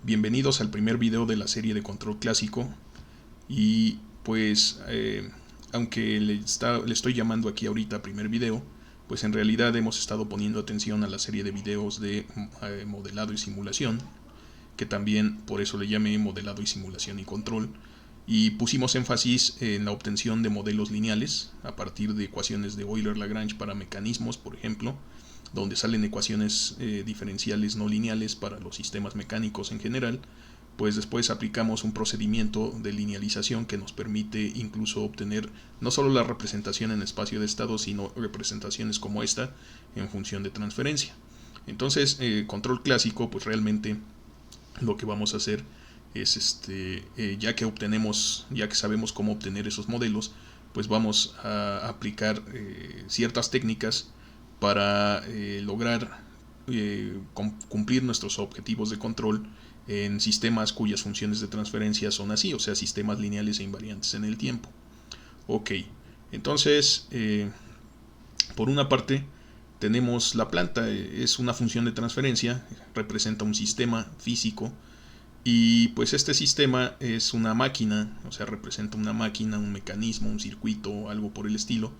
Bienvenidos al primer video de la serie de control clásico. Y pues aunque le estoy llamando aquí ahorita primer video, pues en realidad hemos estado poniendo atención a la serie de videos de modelado y simulación, que también por eso le llamé modelado y simulación y control, y pusimos énfasis en la obtención de modelos lineales a partir de ecuaciones de Euler-Lagrange para mecanismos, por ejemplo, donde salen ecuaciones diferenciales no lineales para los sistemas mecánicos en general. Pues después aplicamos un procedimiento de linealización que nos permite incluso obtener no solo la representación en espacio de estado, sino representaciones como esta en función de transferencia. Entonces, control clásico, pues realmente lo que vamos a hacer es ya que sabemos cómo obtener esos modelos, pues vamos a aplicar ciertas técnicas para lograr cumplir nuestros objetivos de control en sistemas cuyas funciones de transferencia son así, o sea, sistemas lineales e invariantes en el tiempo. Ok, entonces, por una parte, tenemos la planta, es una función de transferencia, representa un sistema físico, y pues este sistema es una máquina, o sea, representa una máquina, un mecanismo, un circuito, algo por el estilo,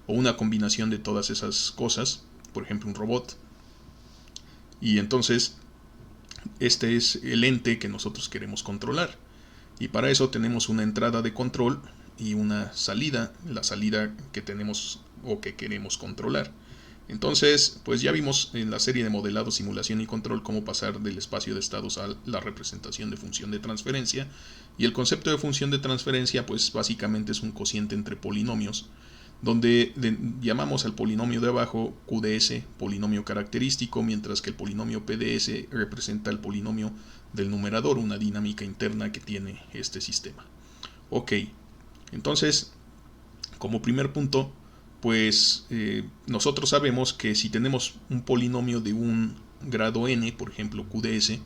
o una combinación de todas esas cosas, por ejemplo un robot. Y entonces este es el ente que nosotros queremos controlar, y para eso tenemos una entrada de control y una salida, la salida que tenemos o que queremos controlar. Entonces, pues ya vimos en la serie de modelado, simulación y control cómo pasar del espacio de estados a la representación de función de transferencia, y el concepto de función de transferencia pues básicamente es un cociente entre polinomios, donde llamamos al polinomio de abajo QDS, polinomio característico, mientras que el polinomio PDS representa el polinomio del numerador, una dinámica interna que tiene este sistema. Ok, entonces, como primer punto, pues nosotros sabemos que si tenemos un polinomio de un grado n, por ejemplo QDS,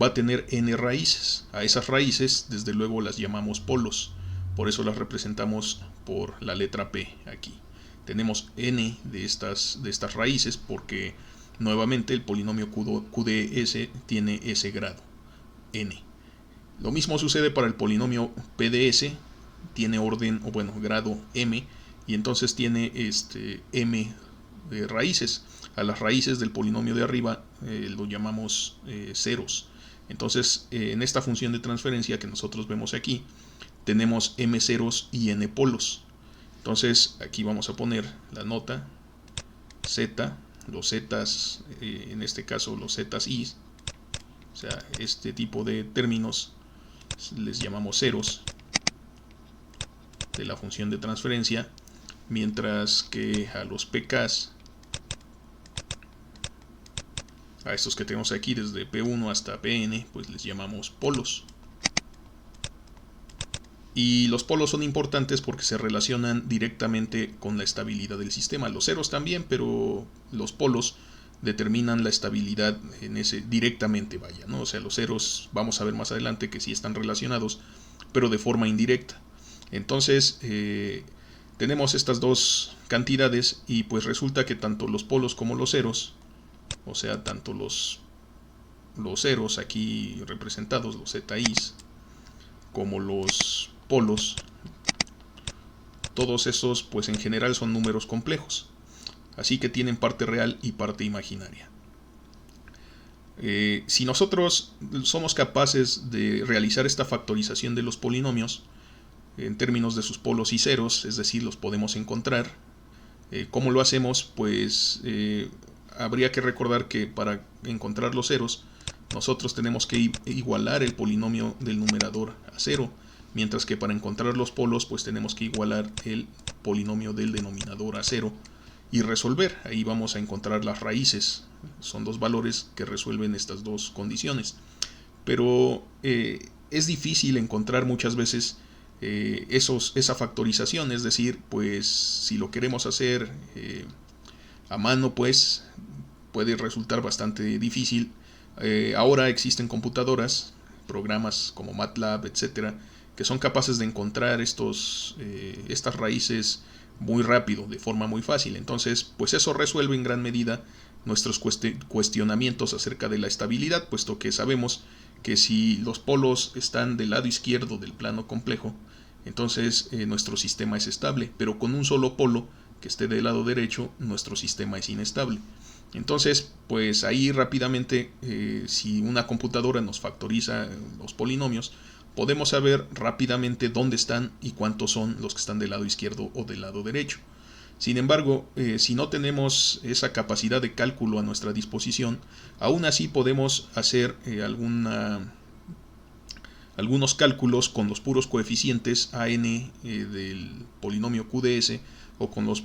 va a tener n raíces. A esas raíces, desde luego, las llamamos polos. Por eso las representamos por la letra P aquí. Tenemos n de estas raíces porque nuevamente el polinomio QDS tiene ese grado, n. Lo mismo sucede para el polinomio PDS, tiene orden, o bueno, grado m, y entonces tiene m de raíces. A las raíces del polinomio de arriba lo llamamos ceros. Entonces, en esta función de transferencia que nosotros vemos aquí, tenemos m ceros y n polos. Entonces, aquí vamos a poner la nota z, los zetas, en este caso los zetas i, o sea, este tipo de términos les llamamos ceros de la función de transferencia, mientras que a los pks, a estos que tenemos aquí desde P1 hasta Pn, pues les llamamos polos. Y los polos son importantes porque se relacionan directamente con la estabilidad del sistema. Los ceros también, pero los polos determinan la estabilidad en ese directamente, vaya, ¿no? O sea, los ceros vamos a ver más adelante que sí están relacionados, pero de forma indirecta. Entonces, tenemos estas dos cantidades y pues resulta que tanto los polos como los ceros, o sea, tanto los ceros aquí representados, los ZIs, como los polos, todos esos pues en general son números complejos, así que tienen parte real y parte imaginaria. Si nosotros somos capaces de realizar esta factorización de los polinomios en términos de sus polos y ceros, es decir, los podemos encontrar. ¿Cómo lo hacemos? Pues habría que recordar que para encontrar los ceros nosotros tenemos que igualar el polinomio del numerador a 0, mientras que para encontrar los polos pues tenemos que igualar el polinomio del denominador a 0 y resolver. Ahí vamos a encontrar las raíces, son dos valores que resuelven estas dos condiciones, pero es difícil encontrar muchas veces esa factorización, es decir, pues si lo queremos hacer a mano pues puede resultar bastante difícil. Ahora existen computadoras, programas como MATLAB, etcétera, que son capaces de encontrar estas raíces muy rápido, de forma muy fácil. Entonces, pues eso resuelve en gran medida nuestros cuestionamientos acerca de la estabilidad, puesto que sabemos que si los polos están del lado izquierdo del plano complejo, entonces nuestro sistema es estable, pero con un solo polo que esté del lado derecho, nuestro sistema es inestable. Entonces, pues ahí rápidamente, si una computadora nos factoriza los polinomios, podemos saber rápidamente dónde están y cuántos son los que están del lado izquierdo o del lado derecho. Sin embargo, si no tenemos esa capacidad de cálculo a nuestra disposición, aún así podemos hacer algunos cálculos con los puros coeficientes AN del polinomio QDS o con los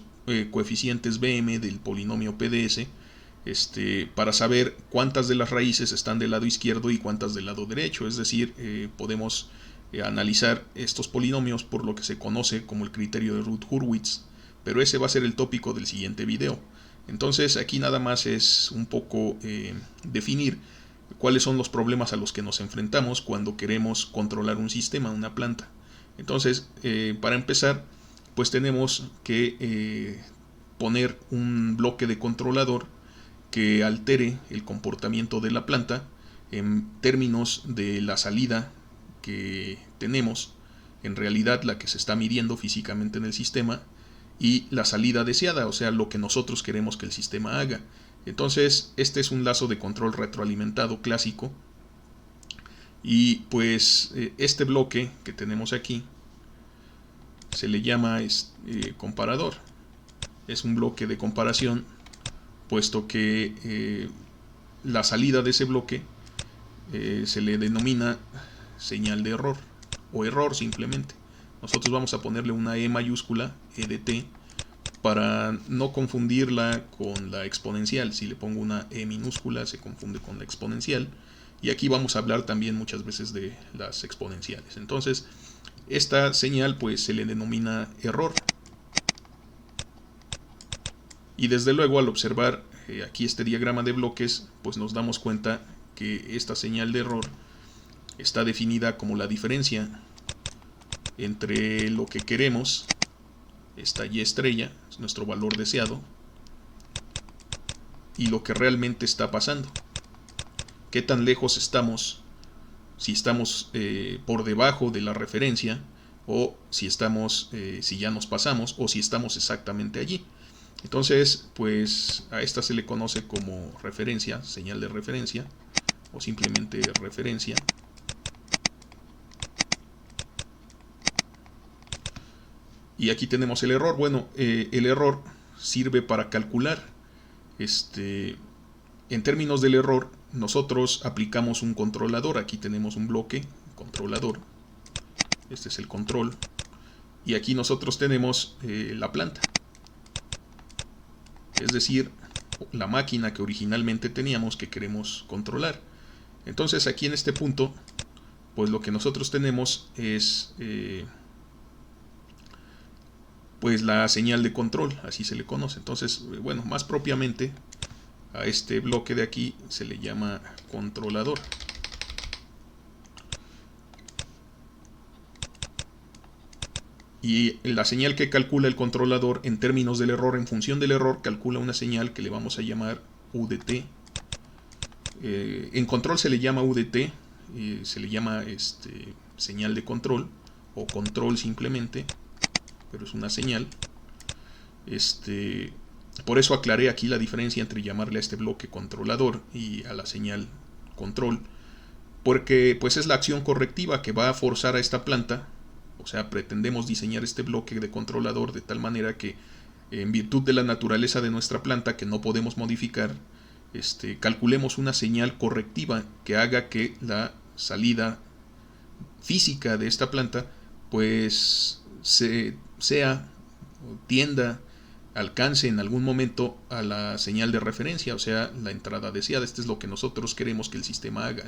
coeficientes BM del polinomio PDS, para saber cuántas de las raíces están del lado izquierdo y cuántas del lado derecho. Es decir, podemos analizar estos polinomios por lo que se conoce como el criterio de Routh-Hurwitz, pero ese va a ser el tópico del siguiente video. Entonces aquí nada más es un poco definir cuáles son los problemas a los que nos enfrentamos cuando queremos controlar un sistema, una planta. Entonces, para empezar, pues tenemos que poner un bloque de controlador que altere el comportamiento de la planta en términos de la salida que tenemos, en realidad la que se está midiendo físicamente en el sistema, y la salida deseada, o sea, lo que nosotros queremos que el sistema haga. Entonces, este es un lazo de control retroalimentado clásico, y pues este bloque que tenemos aquí se le llama comparador. Es un bloque de comparación, puesto que la salida de ese bloque se le denomina señal de error o error simplemente. Nosotros vamos a ponerle una E mayúscula, E de t, para no confundirla con la exponencial. Si le pongo una E minúscula se confunde con la exponencial, y aquí vamos a hablar también muchas veces de las exponenciales. Entonces esta señal pues se le denomina error, y desde luego al observar aquí este diagrama de bloques pues nos damos cuenta que esta señal de error está definida como la diferencia entre lo que queremos, esta Y estrella, es nuestro valor deseado, y lo que realmente está pasando. ¿Qué tan lejos estamos? Si estamos por debajo de la referencia, o si ya nos pasamos, o si estamos exactamente allí. Entonces, pues a esta se le conoce como referencia, señal de referencia, o simplemente referencia. Y aquí tenemos el error. Bueno, el error sirve para calcular. En términos del error, nosotros aplicamos un controlador. Aquí tenemos un bloque, controlador. Este es el control. Y aquí nosotros tenemos la planta. Es decir, la máquina que originalmente teníamos que queremos controlar. Entonces aquí en este punto, pues lo que nosotros tenemos es pues la señal de control, así se le conoce. Entonces, bueno, más propiamente a este bloque de aquí se le llama controlador. Y la señal que calcula el controlador en términos del error, en función del error, calcula una señal que le vamos a llamar UDT. En control se le llama UDT, se le llama señal de control o control simplemente, pero es una señal. Por eso aclaré aquí la diferencia entre llamarle a este bloque controlador y a la señal control, porque pues es la acción correctiva que va a forzar a esta planta. O sea, pretendemos diseñar este bloque de controlador de tal manera que, en virtud de la naturaleza de nuestra planta que no podemos modificar, calculemos una señal correctiva que haga que la salida física de esta planta pues tienda, alcance en algún momento a la señal de referencia, o sea, la entrada deseada. Este es lo que nosotros queremos que el sistema haga.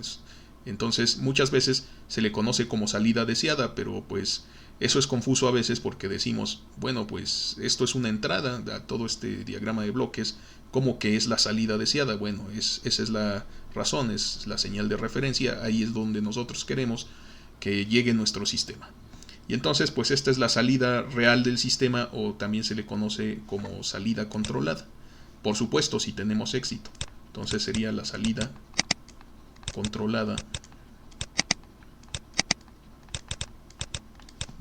Entonces muchas veces se le conoce como salida deseada, pero pues eso es confuso a veces porque decimos, bueno, pues esto es una entrada a todo este diagrama de bloques, ¿cómo que es la salida deseada? Bueno, esa es la razón, es la señal de referencia, ahí es donde nosotros queremos que llegue nuestro sistema. Y entonces pues esta es la salida real del sistema, o también se le conoce como salida controlada, por supuesto si tenemos éxito. Entonces sería la salida controlada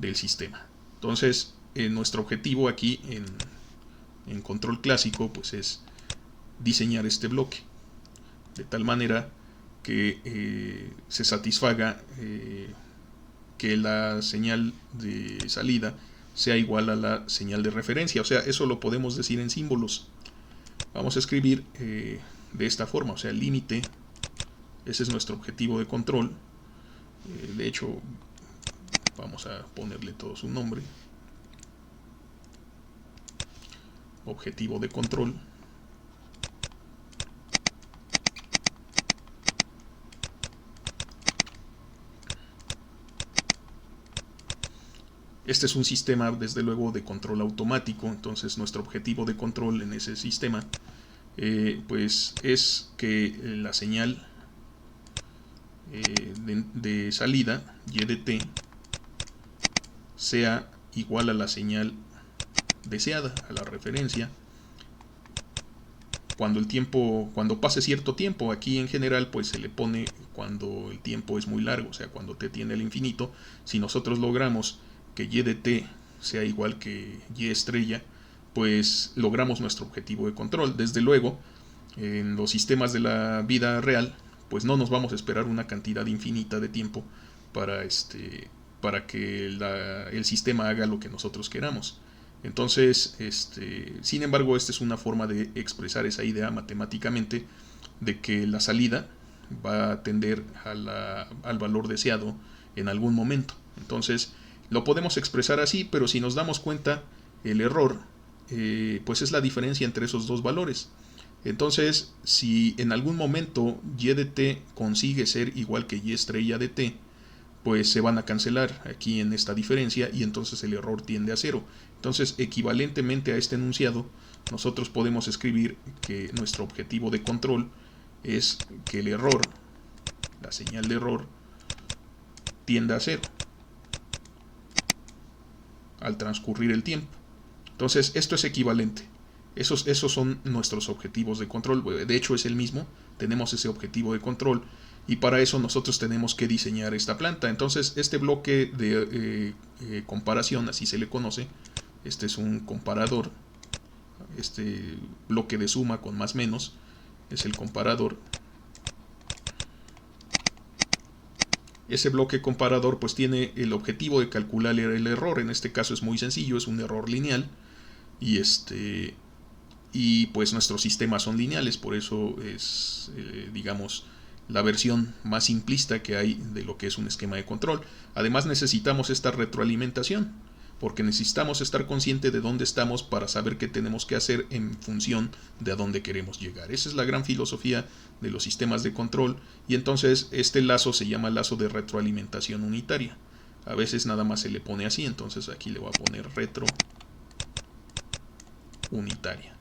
del sistema. Entonces, nuestro objetivo aquí en control clásico pues es diseñar este bloque de tal manera que se satisfaga que la señal de salida sea igual a la señal de referencia. O sea, eso lo podemos decir en símbolos. Vamos a escribir de esta forma, o sea, el límite, ese es nuestro objetivo de control. De hecho, vamos a ponerle todo su nombre. Objetivo de control. Este es un sistema, desde luego, de control automático. Entonces, nuestro objetivo de control en ese sistema pues es que la señal de salida, y de t, sea igual a la señal deseada, a la referencia, cuando pase cierto tiempo. Aquí en general pues se le pone cuando el tiempo es muy largo, o sea, cuando t tiende al infinito. Si nosotros logramos que y de t sea igual que y estrella, pues logramos nuestro objetivo de control. Desde luego, en los sistemas de la vida real, pues no nos vamos a esperar una cantidad infinita de tiempo para que el sistema haga lo que nosotros queramos. Entonces, sin embargo, esta es una forma de expresar esa idea matemáticamente de que la salida va a tender al valor deseado en algún momento. Entonces, lo podemos expresar así, pero si nos damos cuenta, el error pues es la diferencia entre esos dos valores. Entonces, si en algún momento y de t consigue ser igual que y estrella de t, pues se van a cancelar aquí en esta diferencia y entonces el error tiende a 0. Entonces, equivalentemente a este enunciado, nosotros podemos escribir que nuestro objetivo de control es que el error, la señal de error, tienda a 0 al transcurrir el tiempo. Entonces, esto es equivalente. Esos son nuestros objetivos de control. De hecho, es el mismo. Tenemos ese objetivo de control y para eso nosotros tenemos que diseñar esta planta. Entonces, este bloque de comparación, así se le conoce, este es un comparador. Este bloque de suma con más menos es el comparador. Ese bloque comparador pues tiene el objetivo de calcular el error. En este caso es muy sencillo, es un error lineal y pues nuestros sistemas son lineales, por eso es digamos la versión más simplista que hay de lo que es un esquema de control. Además necesitamos esta retroalimentación, porque necesitamos estar consciente de dónde estamos para saber qué tenemos que hacer en función de a dónde queremos llegar. Esa es la gran filosofía de los sistemas de control, y entonces este lazo se llama lazo de retroalimentación unitaria. A veces nada más se le pone así, entonces aquí le voy a poner retro unitaria.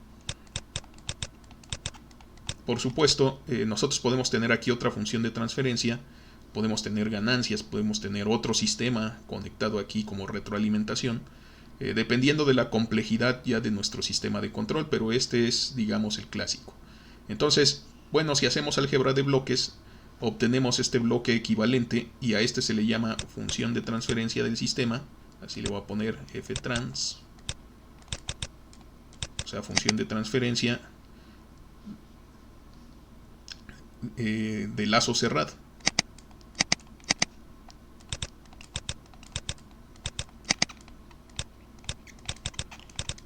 Por supuesto, nosotros podemos tener aquí otra función de transferencia, podemos tener ganancias, podemos tener otro sistema conectado aquí como retroalimentación, dependiendo de la complejidad ya de nuestro sistema de control, pero este es, digamos, el clásico. Entonces, bueno, si hacemos álgebra de bloques, obtenemos este bloque equivalente y a este se le llama función de transferencia del sistema. Así le voy a poner ftrans, o sea, función de transferencia de lazo cerrado.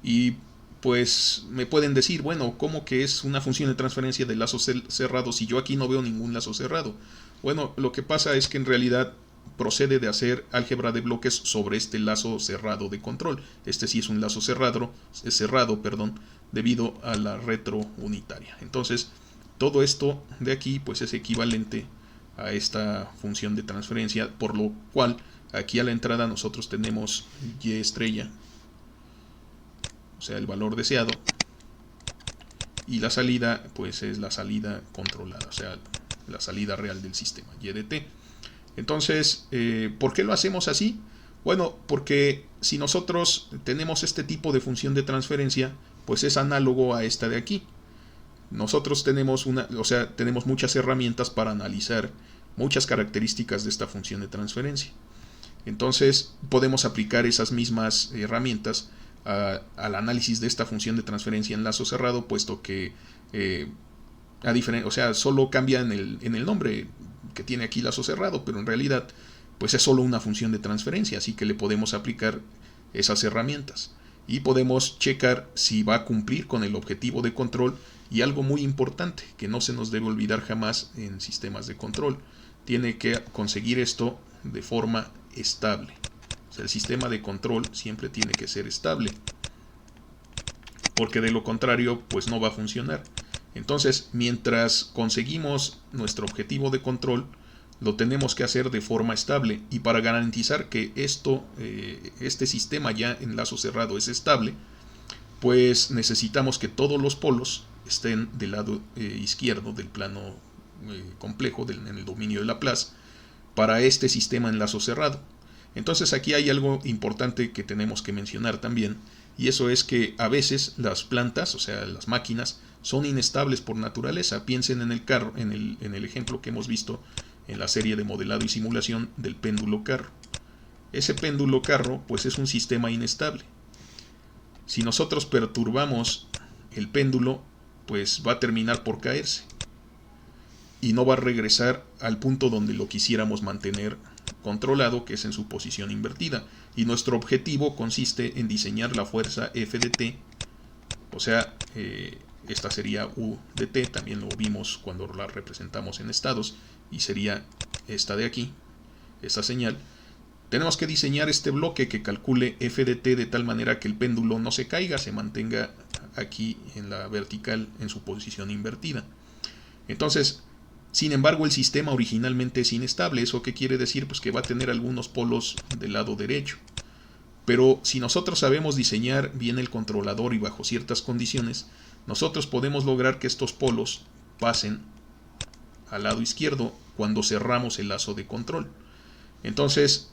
Y pues me pueden decir, bueno, ¿cómo que es una función de transferencia de lazo cerrado si yo aquí no veo ningún lazo cerrado? Bueno, lo que pasa es que en realidad procede de hacer álgebra de bloques sobre este lazo cerrado de control. Este sí es un lazo cerrado, debido a la retro unitaria. Entonces, todo esto de aquí pues es equivalente a esta función de transferencia, por lo cual aquí a la entrada nosotros tenemos y estrella, o sea, el valor deseado, y la salida pues es la salida controlada, o sea, la salida real del sistema, y de t. Entonces, ¿por qué lo hacemos así? Bueno, porque si nosotros tenemos este tipo de función de transferencia, pues es análogo a esta de aquí. Nosotros tenemos muchas herramientas para analizar muchas características de esta función de transferencia. Entonces podemos aplicar esas mismas herramientas al análisis de esta función de transferencia en lazo cerrado, puesto que solo cambia en el nombre que tiene aquí lazo cerrado, pero en realidad pues es solo una función de transferencia, así que le podemos aplicar esas herramientas y podemos checar si va a cumplir con el objetivo de control. Y algo muy importante que no se nos debe olvidar jamás en sistemas de control, tiene que conseguir esto de forma estable. O sea, el sistema de control siempre tiene que ser estable, porque de lo contrario pues no va a funcionar. Entonces, mientras conseguimos nuestro objetivo de control, lo tenemos que hacer de forma estable, y para garantizar que este sistema ya en lazo cerrado es estable, pues necesitamos que todos los polos estén del lado izquierdo del plano complejo en el dominio de Laplace para este sistema en lazo cerrado. Entonces aquí hay algo importante que tenemos que mencionar también, y eso es que a veces las plantas, o sea las máquinas, son inestables por naturaleza. Piensen en el carro, en el ejemplo que hemos visto en la serie de modelado y simulación del péndulo carro. Ese péndulo carro pues es un sistema inestable. Si nosotros perturbamos el péndulo, pues va a terminar por caerse y no va a regresar al punto donde lo quisiéramos mantener controlado, que es en su posición invertida. Y nuestro objetivo consiste en diseñar la fuerza F de t, o sea, esta sería U de t, también lo vimos cuando la representamos en estados, y sería esta de aquí, esta señal. Tenemos que diseñar este bloque que calcule F de t de tal manera que el péndulo no se caiga, se mantenga aquí en la vertical en su posición invertida. Entonces, sin embargo, el sistema originalmente es inestable. ¿Eso qué quiere decir? Pues que va a tener algunos polos del lado derecho. Pero si nosotros sabemos diseñar bien el controlador y bajo ciertas condiciones, nosotros podemos lograr que estos polos pasen al lado izquierdo cuando cerramos el lazo de control. Entonces,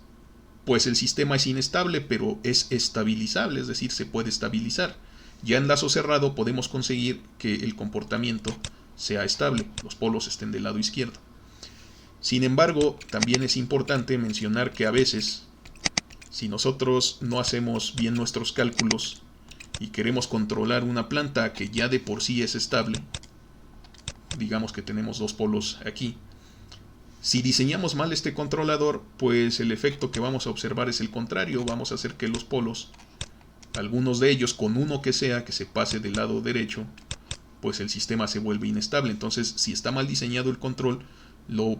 pues el sistema es inestable, pero es estabilizable, es decir, se puede estabilizar. Ya en lazo cerrado podemos conseguir que el comportamiento sea estable, los polos estén del lado izquierdo. Sin embargo, también es importante mencionar que a veces, si nosotros no hacemos bien nuestros cálculos y queremos controlar una planta que ya de por sí es estable, digamos que tenemos dos polos aquí, si diseñamos mal este controlador, pues el efecto que vamos a observar es el contrario. Vamos a hacer que los polos, algunos de ellos con uno que sea que se pase del lado derecho, pues el sistema se vuelve inestable. Entonces, si está mal diseñado el control, lo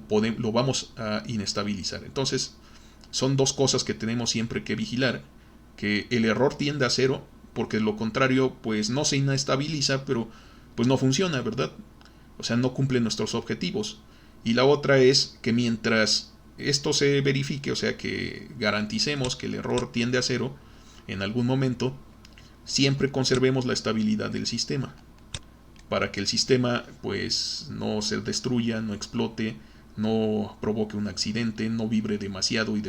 vamos a inestabilizar. Entonces, son dos cosas que tenemos siempre que vigilar, que el error tiende a cero, porque de lo contrario, pues no se inestabiliza, pero pues no funciona, ¿verdad? O sea, no cumple nuestros objetivos. Y la otra es que mientras esto se verifique, o sea, que garanticemos que el error tiende a cero en algún momento, siempre conservemos la estabilidad del sistema, para que el sistema pues no se destruya, no explote, no provoque un accidente, no vibre demasiado y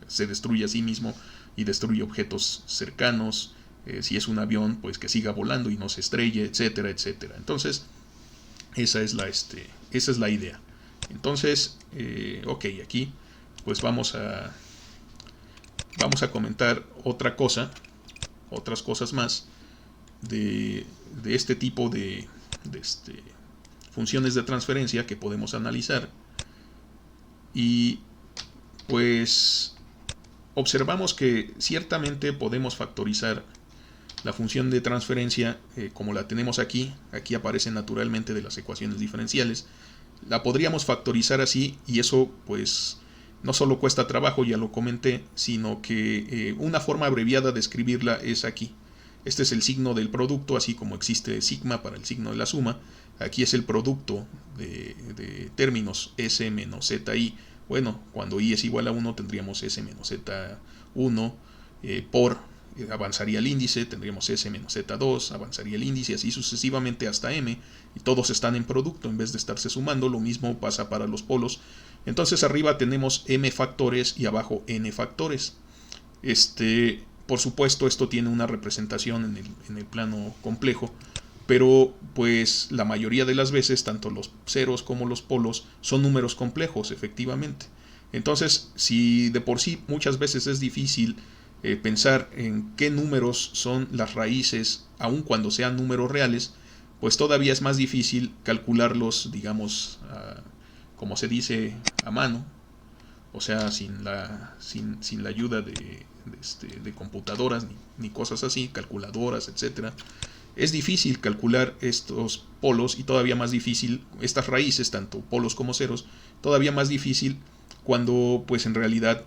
se destruya a sí mismo y destruya objetos cercanos. Si es un avión, pues que siga volando y no se estrelle, etcétera, etcétera. Entonces, esa es la idea. Entonces, ok, aquí pues vamos a comentar otras cosas más de este tipo de funciones de transferencia que podemos analizar. Y pues observamos que ciertamente podemos factorizar la función de transferencia como la tenemos aquí aparece naturalmente de las ecuaciones diferenciales. La podríamos factorizar así, y eso pues no solo cuesta trabajo, ya lo comenté, sino que una forma abreviada de escribirla es aquí. Este es el signo del producto, así como existe sigma para el signo de la suma. Aquí es el producto de términos S menos ZI. Bueno, cuando I es igual a 1 tendríamos S menos Z1 avanzaría el índice, tendríamos S menos Z2, avanzaría el índice, así sucesivamente hasta M, y todos están en producto en vez de estarse sumando. Lo mismo pasa para los polos. Entonces arriba tenemos M factores y abajo N factores. Por supuesto, esto tiene una representación en el plano complejo, pero pues la mayoría de las veces tanto los ceros como los polos son números complejos, efectivamente. Entonces, si de por sí muchas veces es difícil pensar en qué números son las raíces, aun cuando sean números reales, pues todavía es más difícil calcularlos, digamos, como se dice, a mano, o sea, sin la ayuda de computadoras ni cosas así, calculadoras, etcétera. Es difícil calcular estos polos y todavía más difícil estas raíces, tanto polos como ceros, todavía más difícil cuando pues en realidad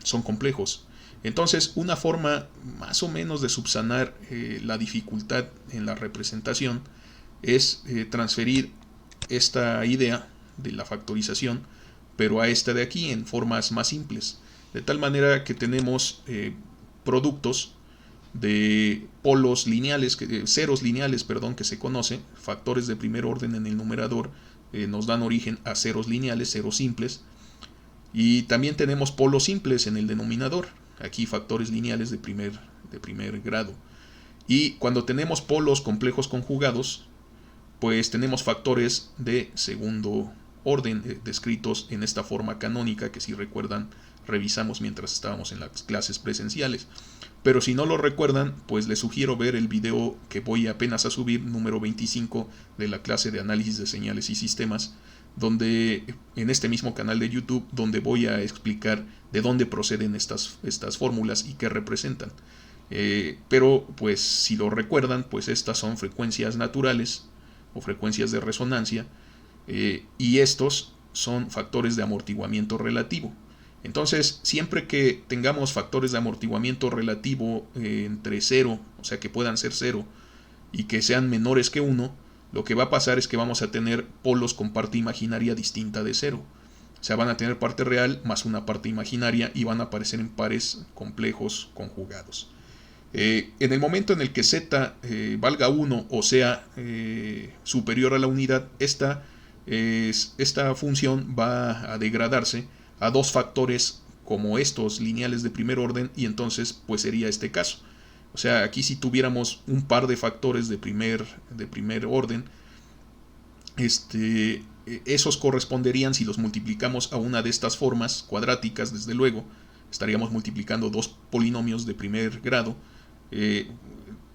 son complejos. Entonces, una forma más o menos de subsanar la dificultad en la representación es transferir esta idea de la factorización, pero a esta de aquí en formas más simples. De tal manera que tenemos productos de polos lineales, ceros lineales, perdón, que se conoce, factores de primer orden en el numerador nos dan origen a ceros lineales, ceros simples, y también tenemos polos simples en el denominador, aquí factores lineales de primer grado. Y cuando tenemos polos complejos conjugados, pues tenemos factores de segundo orden descritos en esta forma canónica que, si recuerdan, revisamos mientras estábamos en las clases presenciales. Pero si no lo recuerdan, pues les sugiero ver el video que voy apenas a subir, número 25 de la clase de análisis de señales y sistemas, donde en este mismo canal de YouTube, donde voy a explicar de dónde proceden estas fórmulas y qué representan. Pero pues si lo recuerdan, pues estas son frecuencias naturales o frecuencias de resonancia, y estos son factores de amortiguamiento relativo. Entonces, siempre que tengamos factores de amortiguamiento relativo entre 0, o sea que puedan ser 0, y que sean menores que 1, lo que va a pasar es que vamos a tener polos con parte imaginaria distinta de 0. O sea, van a tener parte real más una parte imaginaria y van a aparecer en pares complejos conjugados. En el momento en el que z valga 1 o sea superior a la unidad, esta función va a degradarse a dos factores como estos lineales de primer orden, y entonces pues sería este caso. O sea, aquí si tuviéramos un par de factores de primer orden, esos corresponderían, si los multiplicamos a una de estas formas cuadráticas, desde luego, estaríamos multiplicando dos polinomios de primer grado,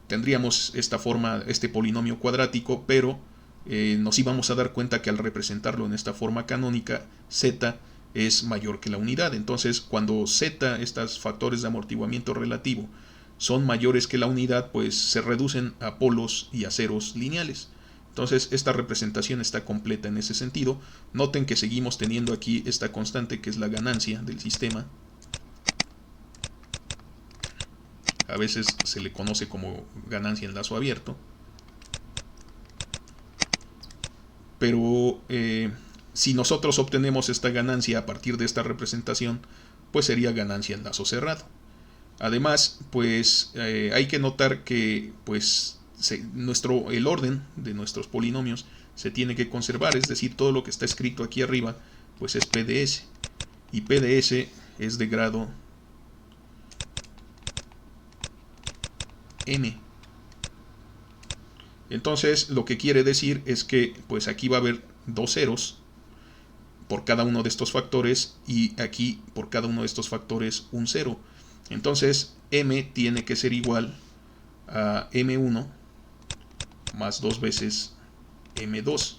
tendríamos esta forma, este polinomio cuadrático, pero nos íbamos a dar cuenta que al representarlo en esta forma canónica, z es mayor que la unidad. Entonces, cuando z, estos factores de amortiguamiento relativo, son mayores que la unidad, pues se reducen a polos y a ceros lineales. Entonces, esta representación está completa en ese sentido. Noten que seguimos teniendo aquí esta constante que es la ganancia del sistema. A veces se le conoce como ganancia en lazo abierto. Pero si nosotros obtenemos esta ganancia a partir de esta representación, pues sería ganancia en lazo cerrado. Además, pues hay que notar que pues el orden de nuestros polinomios se tiene que conservar, es decir, todo lo que está escrito aquí arriba pues es PDS, y PDS es de grado n. Entonces, lo que quiere decir es que pues aquí va a haber dos ceros por cada uno de estos factores, y aquí por cada uno de estos factores un cero. Entonces, m tiene que ser igual a m1 más 2 veces m2.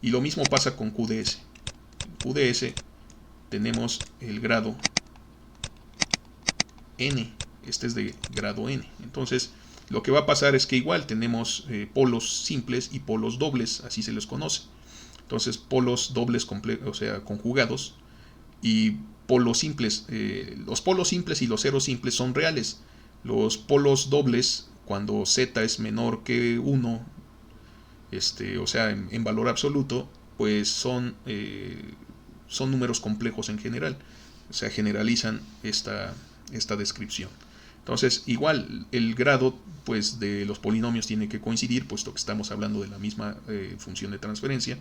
Y lo mismo pasa con QDS. En QDS tenemos el grado n. Este es de grado n. Entonces, lo que va a pasar es que igual tenemos polos simples y polos dobles, así se les conoce. Entonces, polos dobles, o sea, conjugados, y polos simples. Los polos simples y los ceros simples son reales. Los polos dobles, cuando z es menor que 1, o sea, en valor absoluto, pues son números complejos en general. O sea, generalizan esta descripción. Entonces, igual, el grado pues de los polinomios tiene que coincidir, puesto que estamos hablando de la misma función de transferencia.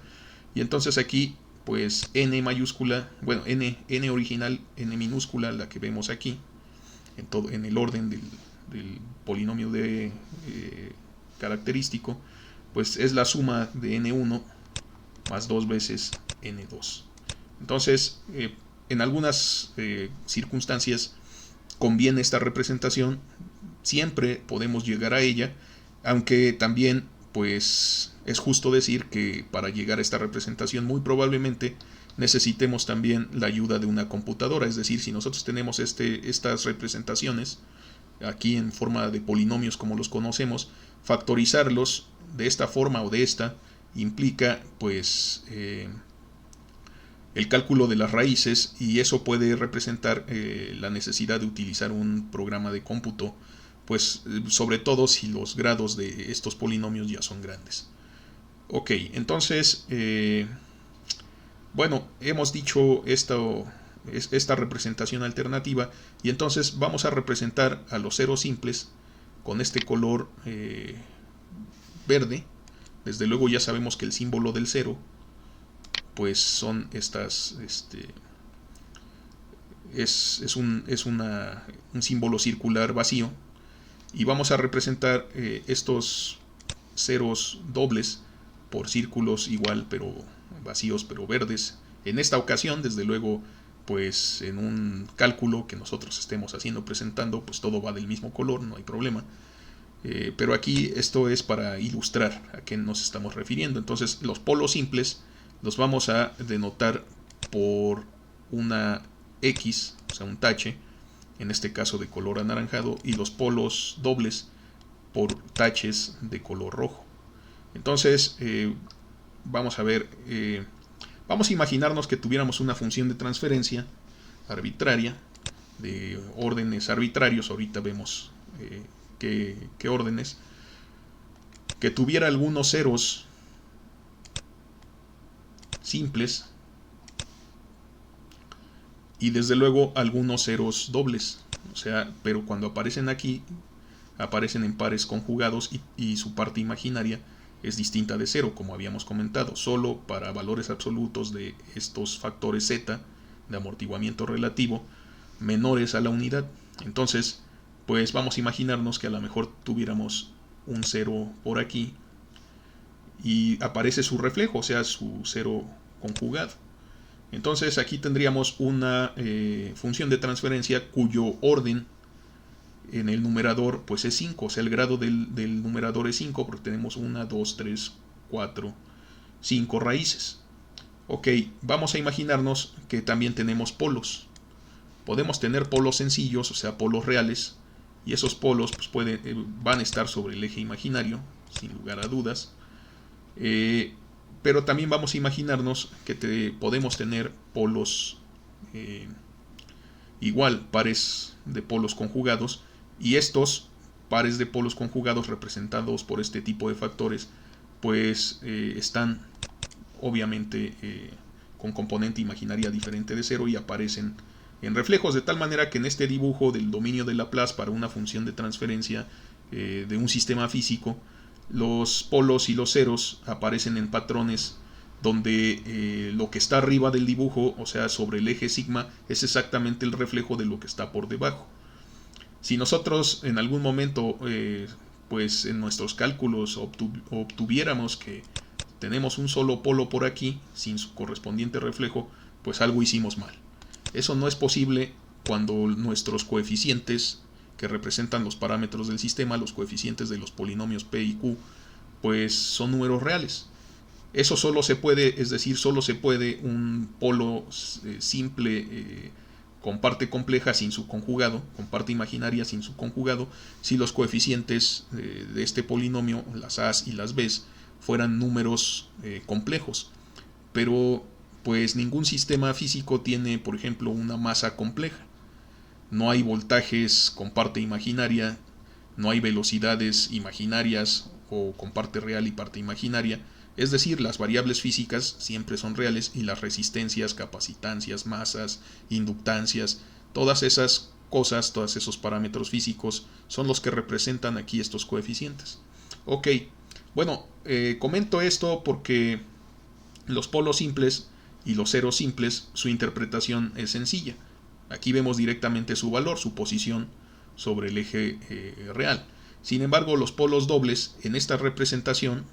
Y entonces aquí, pues n mayúscula, bueno, n original, n minúscula, la que vemos aquí, en el orden del polinomio característico, pues es la suma de n1 más 2 veces n2. Entonces, en algunas circunstancias conviene esta representación, siempre podemos llegar a ella, aunque también pues es justo decir que para llegar a esta representación muy probablemente necesitemos también la ayuda de una computadora. Es decir, si nosotros tenemos estas representaciones aquí en forma de polinomios como los conocemos, factorizarlos de esta forma o de esta implica pues el cálculo de las raíces, y eso puede representar la necesidad de utilizar un programa de cómputo, pues sobre todo si los grados de estos polinomios ya son grandes. Ok, entonces bueno, hemos dicho esta representación alternativa, y entonces vamos a representar a los ceros simples con este color verde. Desde luego ya sabemos que el símbolo del cero pues son estas es un símbolo circular vacío, y vamos a representar estos ceros dobles por círculos igual pero vacíos pero verdes. En esta ocasión, desde luego, pues en un cálculo que nosotros estemos haciendo, presentando, pues todo va del mismo color, no hay problema. Pero aquí esto es para ilustrar a qué nos estamos refiriendo. Entonces los polos simples los vamos a denotar por una X, o sea un tache, en este caso de color anaranjado, y los polos dobles por taches de color rojo. Entonces vamos a ver, vamos a imaginarnos que tuviéramos una función de transferencia arbitraria de órdenes arbitrarios. Ahorita vemos qué órdenes, que tuviera algunos ceros simples y desde luego algunos ceros dobles, o sea, pero cuando aparecen aquí aparecen en pares conjugados, y su parte imaginaria es distinta de cero, como habíamos comentado, solo para valores absolutos de estos factores z de amortiguamiento relativo menores a la unidad. Entonces pues vamos a imaginarnos que a lo mejor tuviéramos un cero por aquí y aparece su reflejo, o sea, su cero conjugado. Entonces aquí tendríamos una función de transferencia cuyo orden en el numerador pues es 5, o sea, el grado del numerador es 5, porque tenemos 1, 2, 3, 4, 5 raíces. Ok, vamos a imaginarnos que también tenemos polos. Podemos tener polos sencillos, o sea, polos reales, y esos polos pues van a estar sobre el eje imaginario, sin lugar a dudas. Pero también vamos a imaginarnos que podemos tener polos igual, pares de polos conjugados, y estos pares de polos conjugados representados por este tipo de factores pues están obviamente con componente imaginaria diferente de cero y aparecen en reflejos, de tal manera que en este dibujo del dominio de Laplace para una función de transferencia de un sistema físico, los polos y los ceros aparecen en patrones donde lo que está arriba del dibujo, o sea, sobre el eje sigma, es exactamente el reflejo de lo que está por debajo. Si nosotros en algún momento, pues en nuestros cálculos obtuviéramos que tenemos un solo polo por aquí, sin su correspondiente reflejo, pues algo hicimos mal. Eso no es posible cuando nuestros coeficientes que representan los parámetros del sistema, los coeficientes de los polinomios p y q, pues son números reales. Eso solo se puede, es decir, solo se puede un polo simple con parte compleja sin su conjugado, con parte imaginaria sin su conjugado, si los coeficientes de este polinomio, las a's y las b's, fueran números complejos. Pero pues ningún sistema físico tiene, por ejemplo, una masa compleja. No hay voltajes con parte imaginaria, no hay velocidades imaginarias o con parte real y parte imaginaria. Es decir, las variables físicas siempre son reales y las resistencias, capacitancias, masas, inductancias, todas esas cosas, todos esos parámetros físicos son los que representan aquí estos coeficientes. Ok, bueno, comento esto porque los polos simples y los ceros simples, su interpretación es sencilla. Aquí vemos directamente su valor, su posición sobre el eje real. Sin embargo, los polos dobles en esta representación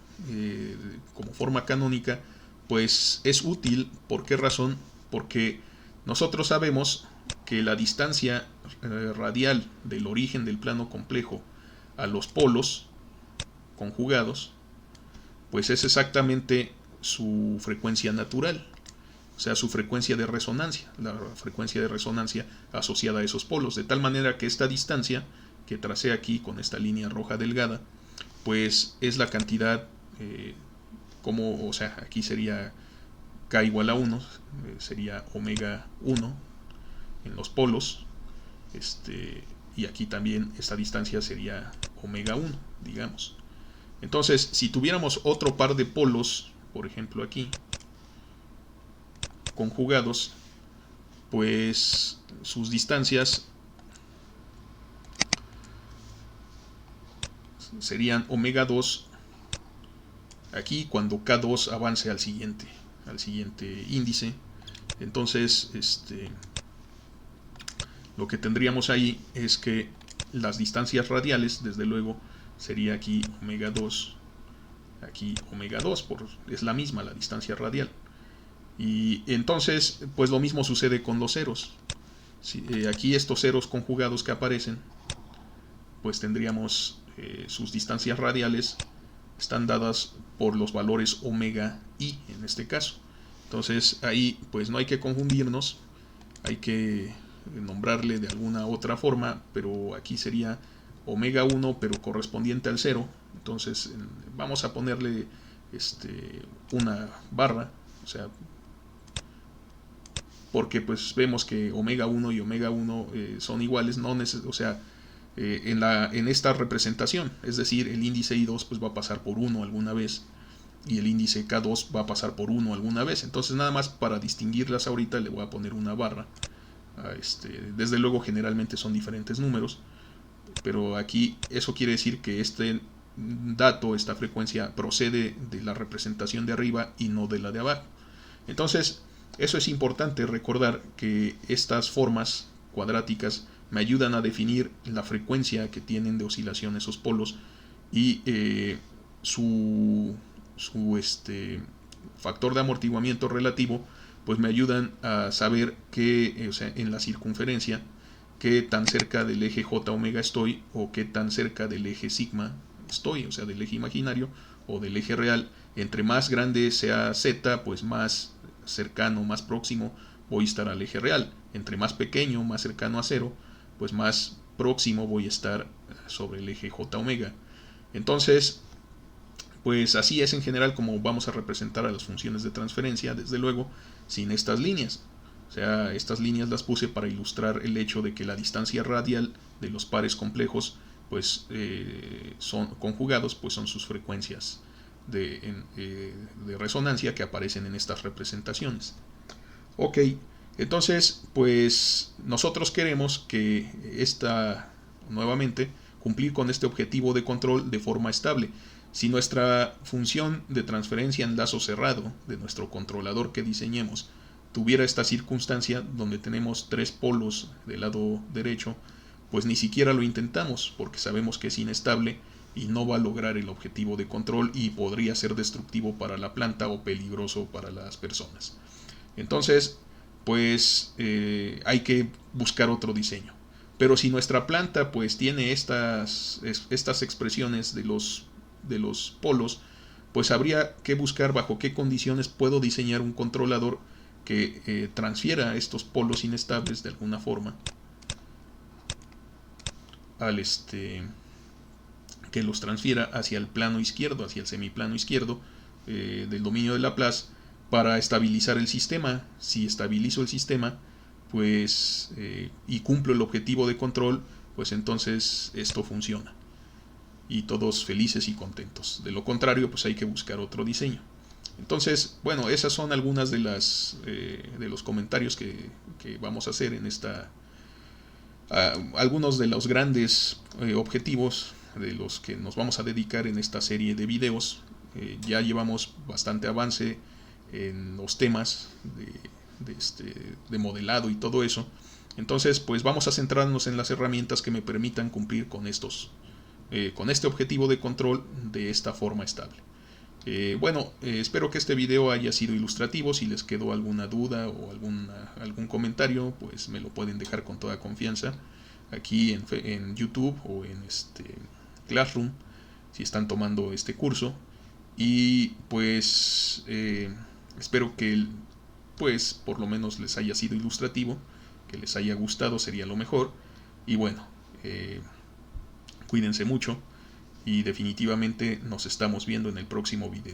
como forma canónica pues es útil. ¿Por qué razón? Porque Nosotros sabemos que la distancia radial del origen del plano complejo a los polos conjugados, pues es exactamente su frecuencia natural, o sea, su frecuencia de resonancia, la frecuencia de resonancia asociada a esos polos, de tal manera que esta distancia que tracé aquí con esta línea roja delgada, pues es la cantidad, o sea, aquí sería K igual a 1, sería omega 1 en los polos, y aquí también esta distancia sería omega 1, digamos. Entonces, si tuviéramos otro par de polos, por ejemplo aquí, conjugados, pues sus distancias serían omega 2 aquí cuando K2 avance al siguiente índice. Entonces, lo que tendríamos ahí es que las distancias radiales, desde luego, sería aquí omega 2, aquí omega 2, es la misma la distancia radial. Y entonces, pues lo mismo sucede con los ceros. Aquí estos ceros conjugados que aparecen, pues tendríamos sus distancias radiales están dadas por los valores omega i en este caso. Entonces ahí pues no hay que confundirnos, hay que nombrarle de alguna otra forma, pero aquí sería omega 1 pero correspondiente al 0. Entonces vamos a ponerle una barra, o sea, porque pues vemos que omega 1 y omega 1 son iguales, o sea, en esta representación, es decir, el índice I2 pues va a pasar por 1 alguna vez y el índice K2 va a pasar por 1 alguna vez. Entonces nada más para distinguirlas ahorita le voy a poner una barra. Desde luego generalmente son diferentes números, pero aquí eso quiere decir que este dato, esta frecuencia procede de la representación de arriba y no de la de abajo. Entonces eso es importante recordar, que estas formas cuadráticas me ayudan a definir la frecuencia que tienen de oscilación esos polos y su factor de amortiguamiento relativo, pues me ayudan a saber que, o sea, en la circunferencia, qué tan cerca del eje J omega estoy o qué tan cerca del eje sigma estoy, o sea, del eje imaginario o del eje real. Entre más grande sea Z, pues más cercano, más próximo voy a estar al eje real. Entre más pequeño, más cercano a cero, pues más próximo voy a estar sobre el eje J omega. Entonces, pues así es en general como vamos a representar a las funciones de transferencia, desde luego, sin estas líneas. O sea, estas líneas las puse para ilustrar el hecho de que la distancia radial de los pares complejos, pues son conjugados, pues son sus frecuencias de resonancia que aparecen en estas representaciones. Ok, entonces, pues nosotros queremos que nuevamente, cumplir con este objetivo de control de forma estable. Si nuestra función de transferencia en lazo cerrado de nuestro controlador que diseñemos tuviera esta circunstancia donde tenemos tres polos del lado derecho, pues ni siquiera lo intentamos porque sabemos que es inestable y no va a lograr el objetivo de control y podría ser destructivo para la planta o peligroso para las personas. Entonces, pues hay que buscar otro diseño. Pero si nuestra planta pues tiene estas expresiones de los polos, pues habría que buscar bajo qué condiciones puedo diseñar un controlador que transfiera estos polos inestables de alguna forma que los transfiera hacia el plano izquierdo, hacia el semiplano izquierdo del dominio de Laplace, para estabilizar el sistema. Si estabilizo el sistema, pues y cumplo el objetivo de control, pues entonces esto funciona y todos felices y contentos. De lo contrario, pues hay que buscar otro diseño. Entonces, bueno, esas son algunas de los comentarios que vamos a hacer en algunos de los grandes objetivos de los que nos vamos a dedicar en esta serie de videos. Ya llevamos bastante avance en los temas de modelado y todo eso. Entonces, pues vamos a centrarnos en las herramientas que me permitan cumplir con este objetivo de control de esta forma estable. Espero que este video haya sido ilustrativo. Si les quedó alguna duda o algún comentario, pues me lo pueden dejar con toda confianza aquí en YouTube o en Classroom, si están tomando este curso. Y pues espero que pues por lo menos les haya sido ilustrativo, que les haya gustado, sería lo mejor. Y bueno, cuídense mucho y definitivamente nos estamos viendo en el próximo video.